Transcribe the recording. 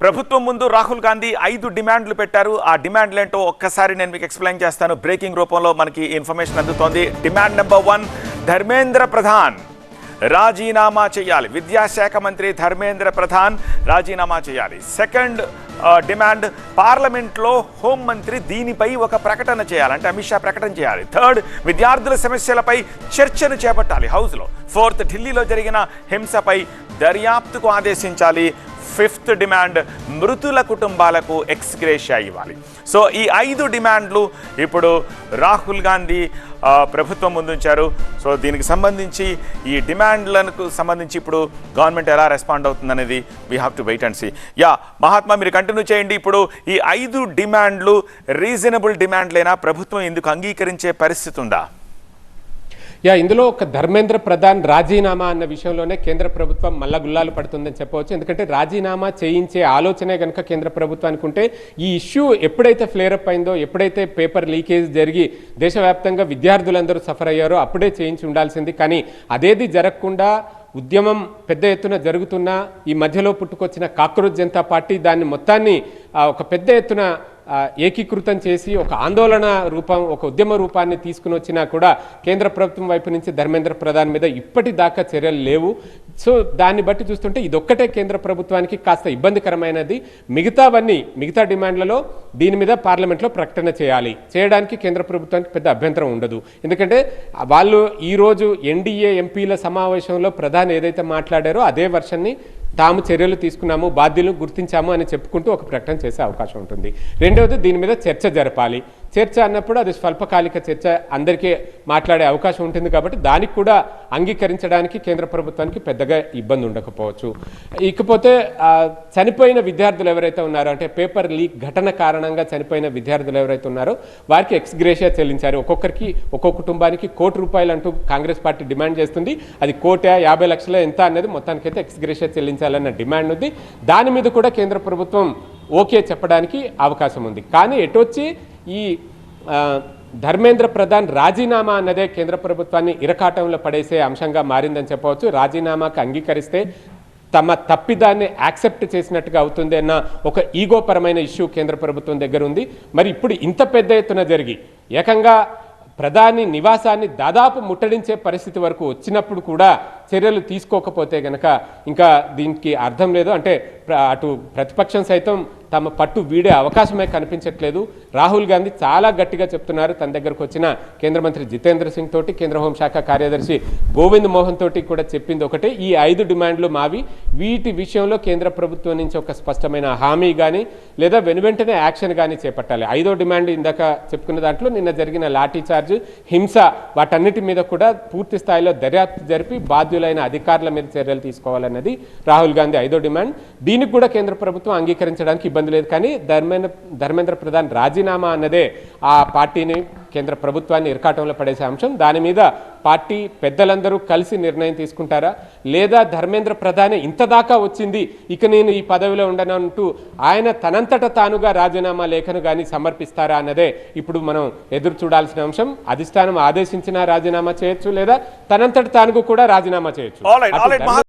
ప్రభుత్వం ముందు రాహుల్ గాంధీ 5 డిమాండ్లు పెట్టారు. ఆ డిమాండ్లు ఏంటో ఒక్కసారి నేను మీకు ఎక్స్ప్లెయిన్ చేస్తాను. బ్రేకింగ్ రూపంలో మనకి ఇన్ఫర్మేషన్ అందుతోంది. డిమాండ్ నెంబర్ 1, ధర్మేంద్ర ప్రధాన్ రాజీనామా చేయాలి. విద్యాశాఖ మంత్రి ధర్మేంద్ర ప్రధాన్ రాజీనామా చేయాలి. సెకండ్ డిమాండ్, పార్లమెంట్లో హోంమంత్రి దీనిపై ఒక ప్రకటన చేయాలి, అంటే అమిత్ షా ప్రకటన చేయాలి. థర్డ్, విద్యార్థుల సమస్యలపై చర్చను చేపట్టాలి హౌస్లో. ఫోర్త్, ఢిల్లీలో జరిగిన హింసపై దర్యాప్తుకు ఆదేశించాలి. ఫిఫ్త్ డిమాండ్, మృతుల కుటుంబాలకు ఎక్స్గ్రేషియా ఇవ్వాలి. సో ఈ 5 డిమాండ్లు ఇప్పుడు రాహుల్ గాంధీ ప్రభుత్వం ముందుంచారు. సో దీనికి సంబంధించి ఈ డిమాండ్లకు సంబంధించి ఇప్పుడు గవర్నమెంట్ ఎలా రెస్పాండ్ అవుతుందనేది we have to wait and see. Mahatma, మీరు కంటిన్యూ చేయండి. ఇప్పుడు ఈ 5 డిమాండ్లు రీజనబుల్ డిమాండ్లేనా? ప్రభుత్వం ఎందుకు అంగీకరించే పరిస్థితి ఉందా? ఇందులో ఒక ధర్మేంద్ర ప్రధాన్ రాజీనామా అన్న విషయంలోనే కేంద్ర ప్రభుత్వం మల్లగుల్లాలు పడుతుందని చెప్పవచ్చు. ఎందుకంటే రాజీనామా చేయించే ఆలోచనే కనుక కేంద్ర ప్రభుత్వానికి ఉంటే ఈ ఇష్యూ ఎప్పుడైతే ఫ్లేరప్ అయిందో, ఎప్పుడైతే పేపర్ లీకేజ్ జరిగి దేశవ్యాప్తంగా విద్యార్థులందరూ సఫర్ అయ్యారో అప్పుడే చేయించి ఉండాల్సింది. కానీ అదేది జరగకుండా ఉద్యమం పెద్ద ఎత్తున జరుగుతున్నా ఈ మధ్యలో పుట్టుకొచ్చిన కాక్రోచ్ జనతా పార్టీ దాన్ని మొత్తాన్ని ఒక పెద్ద ఎత్తున ఏకీకృతం చేసి ఒక ఆందోళన రూపం, ఒక ఉద్యమ రూపాన్ని తీసుకుని వచ్చినా కూడా కేంద్ర ప్రభుత్వం వైపు నుంచి ధర్మేంద్ర ప్రధాన్ మీద ఇప్పటిదాకా చర్యలు లేవు. సో దాన్ని బట్టి చూస్తుంటే ఇదొక్కటే కేంద్ర ప్రభుత్వానికి కాస్త ఇబ్బందికరమైనది. మిగతా డిమాండ్లలో దీని మీద పార్లమెంట్లో ప్రకటన చేయడానికి కేంద్ర ప్రభుత్వానికి పెద్ద అభ్యంతరం ఉండదు. ఎందుకంటే వాళ్ళు ఈరోజు ఎన్డీఏ ఎంపీల సమావేశంలో ప్రధాని ఏదైతే మాట్లాడారో అదే వర్షన్ని తాము చర్యలు తీసుకున్నాము, బాధ్యులను గుర్తించాము అని చెప్పుకుంటూ ఒక ప్రకటన చేసే అవకాశం ఉంటుంది. రెండవది, దీని మీద చర్చ జరపాలి. చర్చ అన్నప్పుడు అది స్వల్పకాలిక చర్చ, అందరికీ మాట్లాడే అవకాశం ఉంటుంది కాబట్టి దానికి కూడా అంగీకరించడానికి కేంద్ర ప్రభుత్వానికి పెద్దగా ఇబ్బంది ఉండకపోవచ్చు. ఇకపోతే చనిపోయిన విద్యార్థులు ఎవరైతే ఉన్నారో, అంటే పేపర్ లీక్ ఘటన కారణంగా చనిపోయిన విద్యార్థులు ఎవరైతే ఉన్నారో వారికి ఎక్స్గ్రేషియా చెల్లించారు. ఒక్కొక్కరికి ఒక్కో కుటుంబానికి ₹1 అంటూ కాంగ్రెస్ పార్టీ డిమాండ్ చేస్తుంది. అది 1,50 లక్షల ఎంత అనేది మొత్తానికైతే ఎక్స్గ్రేషియా చెల్లించాలన్న డిమాండ్ ఉంది. దాని మీద కూడా కేంద్ర ప్రభుత్వం ఓకే చెప్పడానికి అవకాశం ఉంది. కానీ ఎటొచ్చి ఈ ధర్మేంద్ర ప్రధాన్ రాజీనామా అన్నదే కేంద్ర ప్రభుత్వాన్ని ఇరకాటంలో పడేసే అంశంగా మారిందని చెప్పవచ్చు. రాజీనామాకు అంగీకరిస్తే తమ తప్పిదాన్ని యాక్సెప్ట్ చేసినట్టుగా అవుతుంది అన్న ఒక ఈగోపరమైన ఇష్యూ కేంద్ర ప్రభుత్వం దగ్గర ఉంది. మరి ఇప్పుడు ఇంత పెద్ద ఎత్తున జరిగి ఏకంగా ప్రధాని నివాసాన్ని దాదాపు ముట్టడించే పరిస్థితి వరకు వచ్చినప్పుడు కూడా చర్యలు తీసుకోకపోతే గనక ఇంకా దీనికి అర్థం లేదు. అంటే అటు ప్రతిపక్షం సైతం తమ పట్టు వీడే అవకాశమే కనిపించట్లేదు. రాహుల్ గాంధీ చాలా గట్టిగా చెప్తున్నారు. తన దగ్గరకు వచ్చిన కేంద్ర మంత్రి జితేంద్ర సింగ్ తోటి, కేంద్ర హోంశాఖ కార్యదర్శి గోవింద్ మోహన్ తోటి కూడా చెప్పింది ఒకటే, ఈ 5 డిమాండ్లు మావి. వీటి విషయంలో కేంద్ర ప్రభుత్వం నుంచి ఒక స్పష్టమైన హామీ కానీ లేదా వెనువెంటనే యాక్షన్ కానీ చేపట్టాలి. 5వ డిమాండ్ ఇందాక చెప్పుకున్న దాంట్లో నిన్న జరిగిన లాఠీ చార్జ్, హింస, వాటన్నిటి మీద కూడా పూర్తి స్థాయిలో దర్యాప్తు జరిపి బాధ్యులైన అధికారుల మీద చర్యలు తీసుకోవాలన్నది రాహుల్ గాంధీ 5వ డిమాండ్. దీనికి కూడా కేంద్ర ప్రభుత్వం అంగీకరించడానికి ఇబ్బంది లేదు. కానీ ధర్మేంద్ర ప్రధాన్ రాజీనామా అన్నదే ఆ పార్టీని, కేంద్ర ప్రభుత్వాన్ని ఇరకాటంలో పడేసే అంశం. దాని మీద పార్టీ పెద్దలందరూ కలిసి నిర్ణయం తీసుకుంటారా, లేదా ధర్మేంద్ర ప్రధానే ఇంతదాకా వచ్చింది ఇక నేను ఈ పదవిలో ఉండనంటూ ఆయన తనంతట తానుగా రాజీనామా లేఖను కానీ సమర్పిస్తారా అన్నదే ఇప్పుడు మనం ఎదురు చూడాల్సిన అంశం. అధిష్టానం ఆదేశించినా రాజీనామా చేయొచ్చు, లేదా తనంతట తానుగా కూడా రాజీనామా చేయొచ్చు.